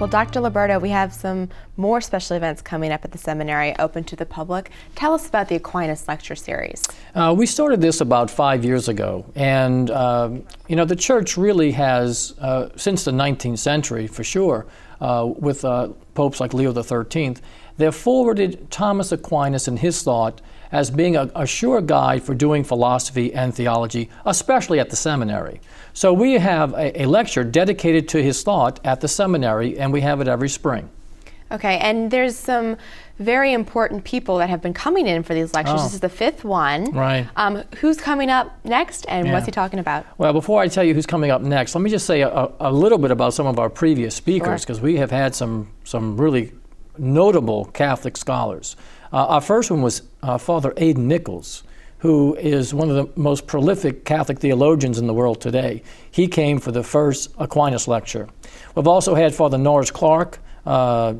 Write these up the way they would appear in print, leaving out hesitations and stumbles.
Well, Dr. Liberto, we have some more special events coming up at the seminary open to the public. Tell us about the Aquinas Lecture Series. We started this about 5 years ago, and the church really has, since the 19th century for sure, with popes like Leo XIII, they've forwarded Thomas Aquinas and his thought as being a sure guide for doing philosophy and theology, especially at the seminary. So we have a lecture dedicated to his thought at the seminary, and we have it every spring. Okay, and there's some very important people that have been coming in for these lectures. Oh. This is the fifth one. Right. Who's coming up next, and what's he talking about? Well, before I tell you who's coming up next, let me just say a little bit about some of our previous speakers, because we have had some really notable Catholic scholars. Our first one was Father Aidan Nichols, who is one of the most prolific Catholic theologians in the world today. He came for the first Aquinas lecture. We've also had Father Norris Clark,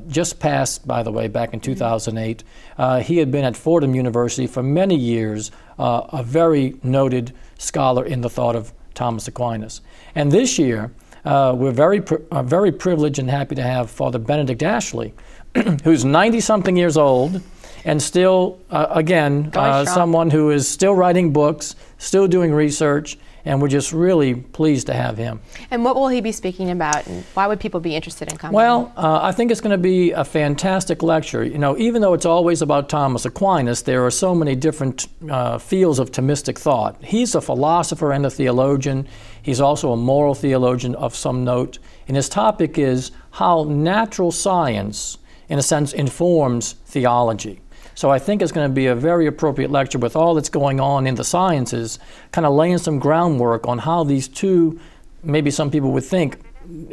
just passed, by the way, back in 2008. He had been at Fordham University for many years, a very noted scholar in the thought of Thomas Aquinas. And this year, we're very privileged and happy to have Father Benedict Ashley, who's 90-something years old, and still, someone who is still writing books, still doing research, and we're just really pleased to have him. And what will he be speaking about, and why would people be interested in coming? Well, I think it's going to be a fantastic lecture. You know, even though it's always about Thomas Aquinas, there are so many different fields of Thomistic thought. He's a philosopher and a theologian. He's also a moral theologian of some note. And his topic is how natural science, in a sense, informs theology. So I think it's going to be a very appropriate lecture with all that's going on in the sciences, kind of laying some groundwork on how these two, maybe some people would think,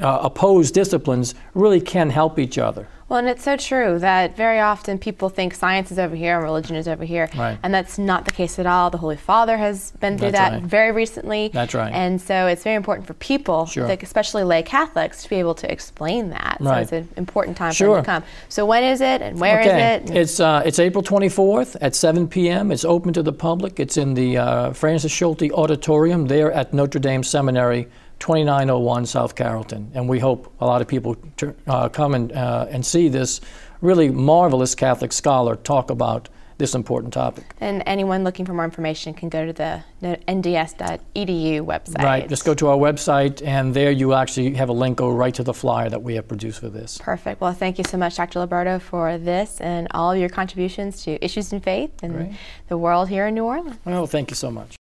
opposed disciplines really can help each other. Well, and it's so true that very often people think science is over here and religion is over here, right. And that's not the case at all. The Holy Father has been through that very recently. That's right. And so it's very important for people, like especially lay Catholics, to be able to explain that. Right. So it's an important time for them to come. So when is it and where is it? It's April 24th at 7 p.m. It's open to the public. It's in the Francis Schulte Auditorium there at Notre Dame Seminary, 2901 South Carrollton, and we hope a lot of people come and see this really marvelous Catholic scholar talk about this important topic. And anyone looking for more information can go to the nds.edu website. Right, just go to our website, and there you actually have a link go right to the flyer that we have produced for this. Perfect. Well, thank you so much, Dr. Liberto, for this and all of your contributions to issues in faith and the world here in New Orleans. Well, thank you so much.